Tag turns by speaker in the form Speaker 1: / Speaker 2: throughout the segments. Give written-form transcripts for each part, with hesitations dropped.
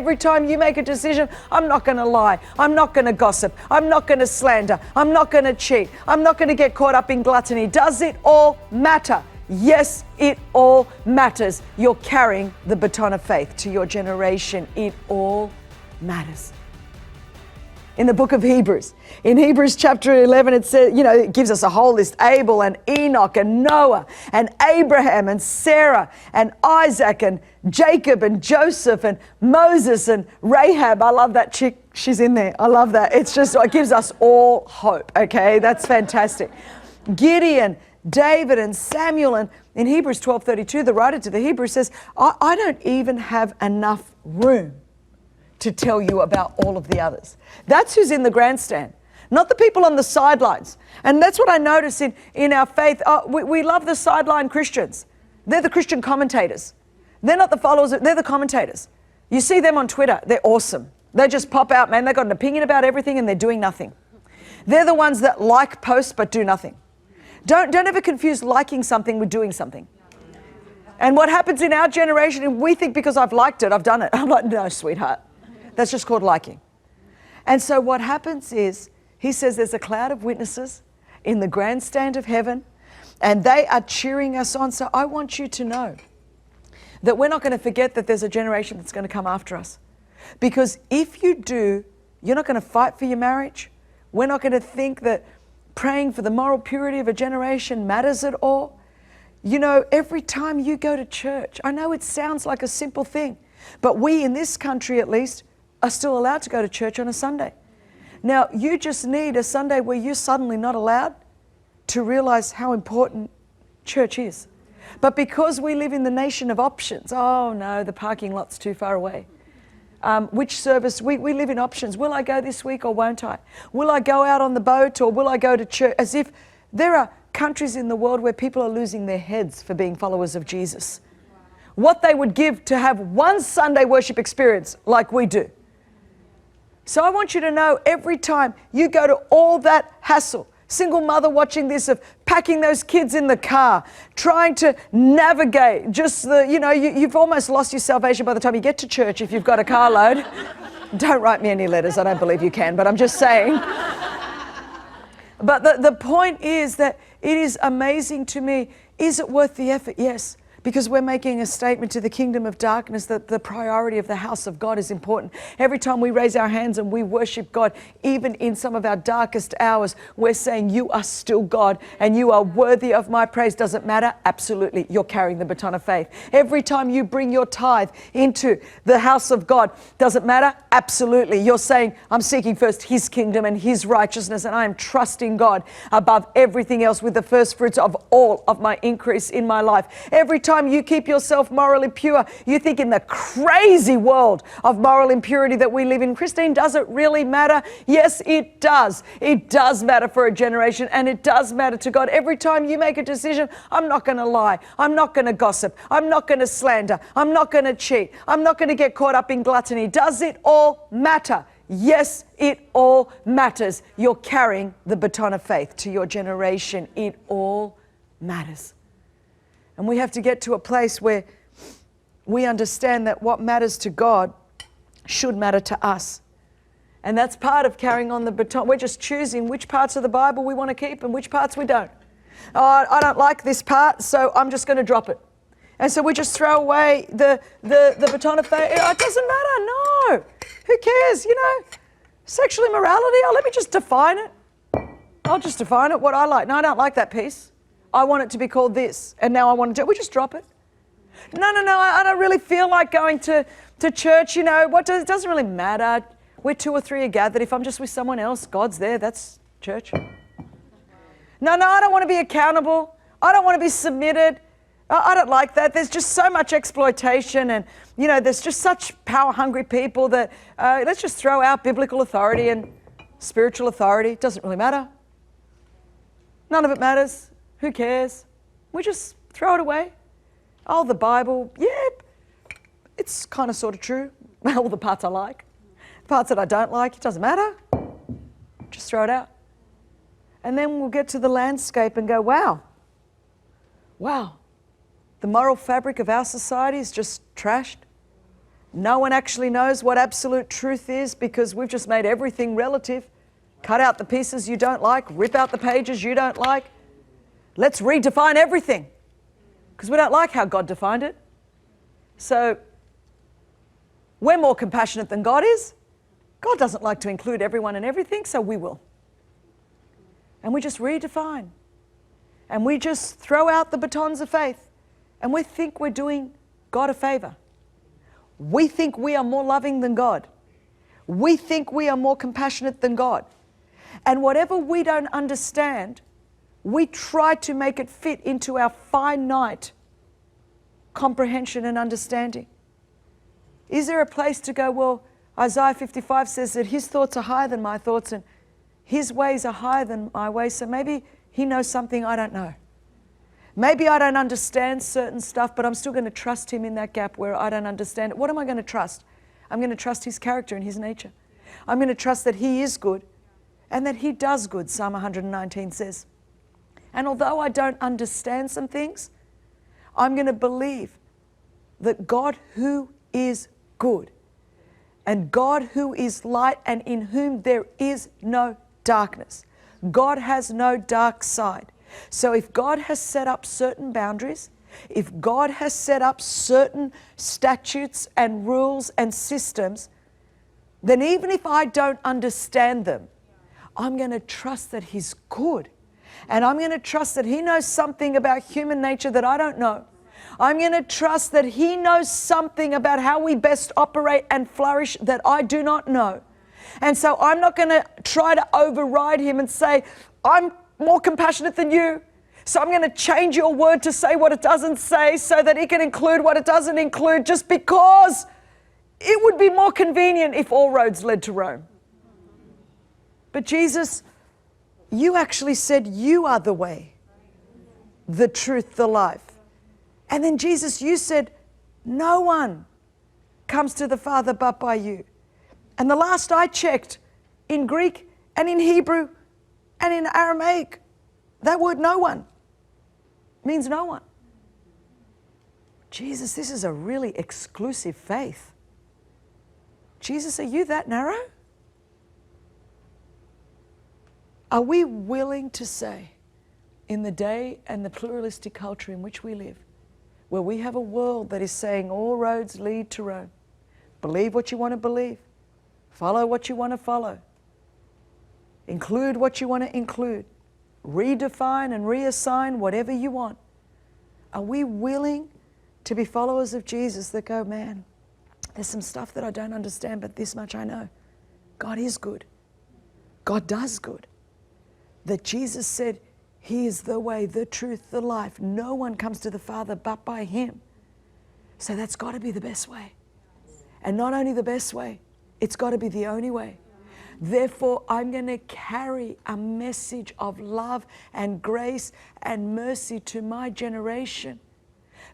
Speaker 1: Every time you make a decision, I'm not going to lie, I'm not going to gossip, I'm not going to slander, I'm not going to cheat, I'm not going to get caught up in gluttony. Does it all matter? Yes, it all matters. You're carrying the baton of faith to your generation. It all matters. In the book of Hebrews, in Hebrews chapter 11, it says, it gives us a whole list: Abel and Enoch and Noah and Abraham and Sarah and Isaac and Jacob and Joseph and Moses and Rahab. I love that chick. She's in there. I love that. It gives us all hope. Okay, that's fantastic. Gideon, David and Samuel. And in Hebrews 12:32, the writer to the Hebrews says, I don't even have enough room to tell you about all of the others. That's who's in the grandstand, not the people on the sidelines. And that's what I notice in our faith. We love the sideline Christians. They're the Christian commentators. They're not the followers, they're the commentators. You see them on Twitter, they're awesome. They just pop out, man, they've got an opinion about everything and they're doing nothing. They're the ones that like posts but do nothing. Don't ever confuse liking something with doing something. And what happens in our generation, we think because I've liked it, I've done it. I'm like, no, sweetheart. That's just called liking. And so what happens is, he says there's a cloud of witnesses in the grandstand of heaven, and they are cheering us on. So I want you to know that we're not going to forget that there's a generation that's going to come after us. Because if you do, you're not going to fight for your marriage. We're not going to think that praying for the moral purity of a generation matters at all. Every time you go to church, I know it sounds like a simple thing, but we in this country at least are still allowed to go to church on a Sunday. Now, you just need a Sunday where you're suddenly not allowed to realize how important church is. But because we live in the nation of options, oh no, the parking lot's too far away. Which service, we live in options. Will I go this week or won't I? Will I go out on the boat or will I go to church? As if there are countries in the world where people are losing their heads for being followers of Jesus. What they would give to have one Sunday worship experience like we do. So I want you to know, every time you go to all that hassle, single mother watching this, of packing those kids in the car, trying to navigate just you've almost lost your salvation by the time you get to church if you've got a carload. Don't write me any letters, I don't believe you can, but I'm just saying. But the point is that it is amazing to me. Is it worth the effort? Yes. Because we're making a statement to the kingdom of darkness that the priority of the house of God is important. Every time we raise our hands and we worship God, even in some of our darkest hours, we're saying, you are still God and you are worthy of my praise. Does it matter? Absolutely. You're carrying the baton of faith. Every time you bring your tithe into the house of God, does it matter? Absolutely. You're saying, I'm seeking first his kingdom and his righteousness, and I am trusting God above everything else with the first fruits of all of my increase in my life. Every time you keep yourself morally pure, you think in the crazy world of moral impurity that we live in, Christine, does it really matter? Yes, it does. It does matter for a generation, and it does matter to God. Every time you make a decision, I'm not going to lie, I'm not going to gossip, I'm not going to slander, I'm not going to cheat, I'm not going to get caught up in gluttony. Does it all matter? Yes, it all matters. You're carrying the baton of faith to your generation. It all matters. And we have to get to a place where we understand that what matters to God should matter to us. And that's part of carrying on the baton. We're just choosing which parts of the Bible we want to keep and which parts we don't. Oh, I don't like this part, so I'm just going to drop it. And so we just throw away the baton of faith. It doesn't matter, no. Who cares, Sexual immorality, let me just define it. I'll just define it, what I like. No, I don't like that piece. I want it to be called this, and now I want to do it. We just drop it. No, I don't really feel like going to church, it doesn't really matter. Where two or three are gathered, if I'm just with someone else, God's there, that's church. No, I don't want to be accountable. I don't want to be submitted. I don't like that. There's just so much exploitation, and, there's just such power-hungry people that let's just throw out biblical authority and spiritual authority. It doesn't really matter. None of it matters. Who cares? We just throw it away. Oh, the Bible, it's kind of sort of true. All the parts I like. The parts that I don't like, it doesn't matter. Just throw it out. And then we'll get to the landscape and go, wow, the moral fabric of our society is just trashed. No one actually knows what absolute truth is because we've just made everything relative. Cut out the pieces you don't like, rip out the pages you don't like. Let's redefine everything because we don't like how God defined it. So we're more compassionate than God is. God doesn't like to include everyone and everything, so we will. And we just redefine. And we just throw out the batons of faith. And we think we're doing God a favor. We think we are more loving than God. We think we are more compassionate than God. And whatever we don't understand, we try to make it fit into our finite comprehension and understanding. Is there a place to go, well, Isaiah 55 says that his thoughts are higher than my thoughts and his ways are higher than my ways, so maybe he knows something I don't know. Maybe I don't understand certain stuff, but I'm still going to trust him in that gap where I don't understand it. What am I going to trust? I'm going to trust his character and his nature. I'm going to trust that he is good and that he does good, Psalm 119 says. And although I don't understand some things, I'm going to believe that God who is good and God who is light and in whom there is no darkness. God has no dark side. So if God has set up certain boundaries, if God has set up certain statutes and rules and systems, then even if I don't understand them, I'm going to trust that he's good. And I'm going to trust that he knows something about human nature that I don't know. I'm going to trust that he knows something about how we best operate and flourish that I do not know. And so I'm not going to try to override him and say, I'm more compassionate than you, so I'm going to change your word to say what it doesn't say so that it can include what it doesn't include, just because it would be more convenient if all roads led to Rome. But Jesus, you actually said you are the way, the truth, the life. And then Jesus, you said, no one comes to the Father but by you. And the last I checked, in Greek and in Hebrew and in Aramaic, that word no one means no one. Jesus, this is a really exclusive faith. Jesus, are you that narrow? Are we willing to say, in the day and the pluralistic culture in which we live, where we have a world that is saying all roads lead to Rome, believe what you want to believe, follow what you want to follow, include what you want to include, redefine and reassign whatever you want. Are we willing to be followers of Jesus that go, man, there's some stuff that I don't understand, but this much I know. God is good. God does good. That Jesus said, he is the way, the truth, the life. No one comes to the Father but by him. So that's got to be the best way. And not only the best way, it's got to be the only way. Therefore, I'm going to carry a message of love and grace and mercy to my generation.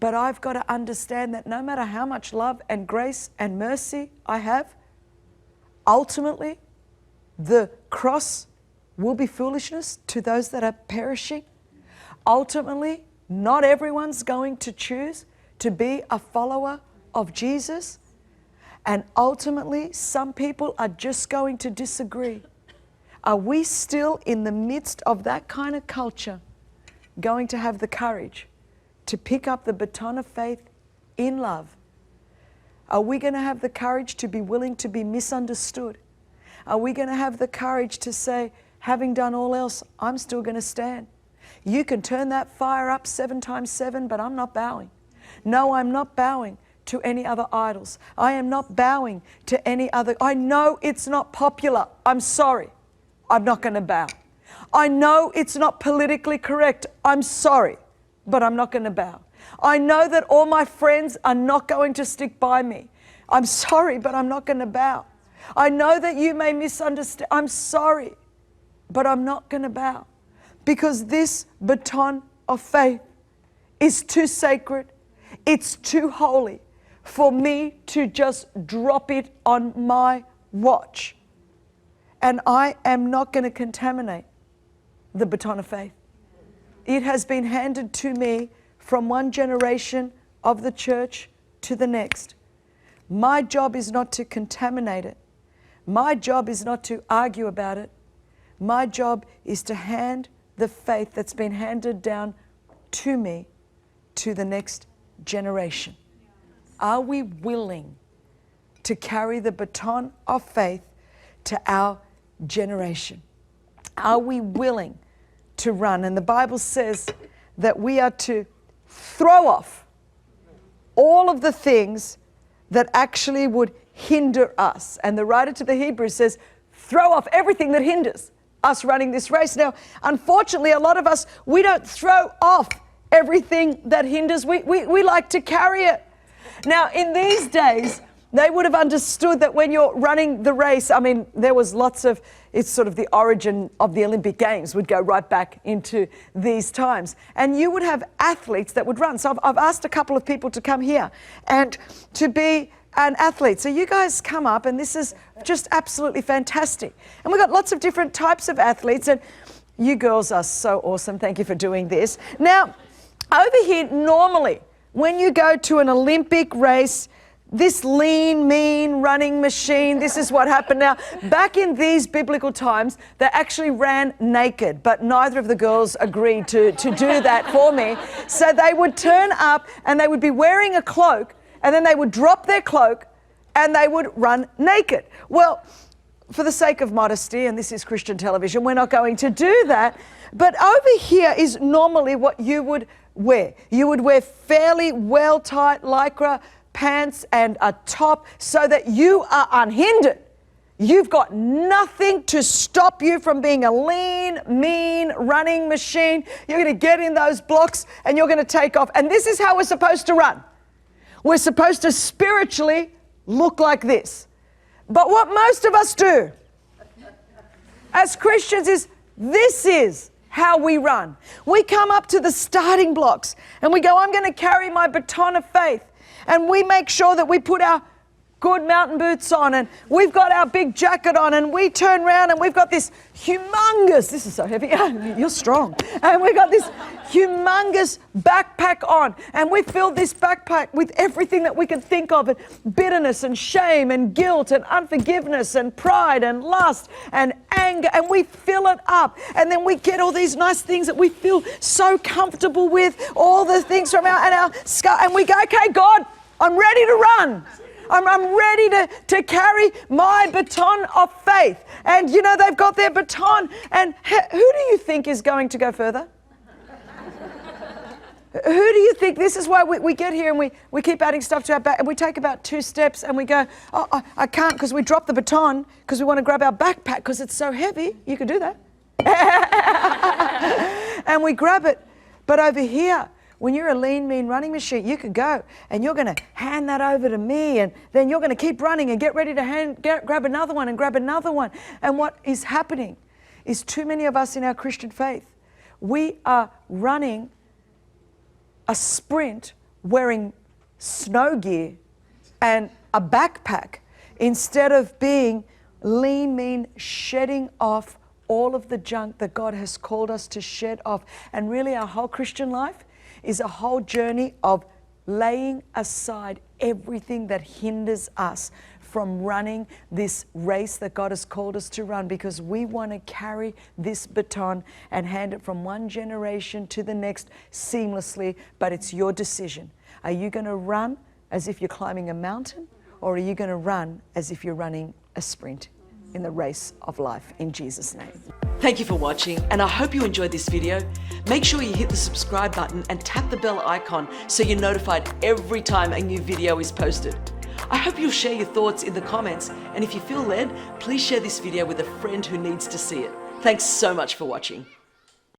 Speaker 1: But I've got to understand that no matter how much love and grace and mercy I have, ultimately, the cross will be foolishness to those that are perishing. Ultimately, not everyone's going to choose to be a follower of Jesus. And ultimately, some people are just going to disagree. Are we still in the midst of that kind of culture going to have the courage to pick up the baton of faith in love? Are we going to have the courage to be willing to be misunderstood? Are we going to have the courage to say, having done all else, I'm still going to stand? You can turn that fire up 7 times 7, but I'm not bowing. No, I'm not bowing to any other idols. I am not bowing to any other. I know it's not popular. I'm sorry. I'm not going to bow. I know it's not politically correct. I'm sorry, but I'm not going to bow. I know that all my friends are not going to stick by me. I'm sorry, but I'm not going to bow. I know that you may misunderstand. I'm sorry, but I'm not going to bow, because this baton of faith is too sacred. It's too holy for me to just drop it on my watch. And I am not going to contaminate the baton of faith. It has been handed to me from one generation of the church to the next. My job is not to contaminate it. My job is not to argue about it. My job is to hand the faith that's been handed down to me to the next generation. Are we willing to carry the baton of faith to our generation? Are we willing to run? And the Bible says that we are to throw off all of the things that actually would hinder us. And the writer to the Hebrews says, throw off everything that hinders us running this race. Now, unfortunately, a lot of us, we don't throw off everything that hinders. We like to carry it. Now, in these days, they would have understood that when you're running the race, I mean, there was lots of, it's sort of the origin of the Olympic Games would go right back into these times. And you would have athletes that would run. So I've asked a couple of people to come here and to be an athlete. So you guys come up, and this is just absolutely fantastic. And we've got lots of different types of athletes, and you girls are so awesome. Thank you for doing this. Now, over here, normally, when you go to an Olympic race, this lean, mean running machine, this is what happened. Now, back in these biblical times, they actually ran naked, but neither of the girls agreed to do that for me. So they would turn up and they would be wearing a cloak, and then they would drop their cloak and they would run naked. Well, for the sake of modesty, and this is Christian television, we're not going to do that. But over here is normally what you would wear. You would wear fairly well-tight lycra pants and a top so that you are unhindered. You've got nothing to stop you from being a lean, mean running machine. You're going to get in those blocks and you're going to take off. And this is how we're supposed to run. We're supposed to spiritually look like this. But what most of us do as Christians is, this is how we run. We come up to the starting blocks and we go, I'm going to carry my baton of faith. And we make sure that we put our good mountain boots on, and we've got our big jacket on, and we turn around and we've got this humongous, this is so heavy, you're strong, and we've got this humongous backpack on, and we fill this backpack with everything that we can think of, and bitterness and shame and guilt and unforgiveness and pride and lust and anger, and we fill it up, and then we get all these nice things that we feel so comfortable with, all the things from our skull, and we go, okay, God, I'm ready to run. I'm ready to carry my baton of faith. And you know, they've got their baton, and who do you think is going to go further? Who do you think? This is why we get here and we keep adding stuff to our back, and we take about 2 steps and we go, oh, I can't, because we drop the baton because we want to grab our backpack because it's so heavy. You could do that. And we grab it. But over here, when you're a lean, mean running machine, you could go and you're going to hand that over to me, and then you're going to keep running and get ready to grab another one and grab another one. And what is happening is too many of us in our Christian faith, we are running a sprint wearing snow gear and a backpack instead of being lean, mean, shedding off all of the junk that God has called us to shed off. And really, our whole Christian life is a whole journey of laying aside everything that hinders us from running this race that God has called us to run, because we want to carry this baton and hand it from one generation to the next seamlessly. But it's your decision. Are you going to run as if you're climbing a mountain, or are you going to run as if you're running a sprint in the race of life, in Jesus' name?
Speaker 2: Thank you for watching, and I hope you enjoyed this video. Make sure you hit the subscribe button and tap the bell icon so you're notified every time a new video is posted. I hope you'll share your thoughts in the comments, and if you feel led, please share this video with a friend who needs to see it. Thanks so much for watching.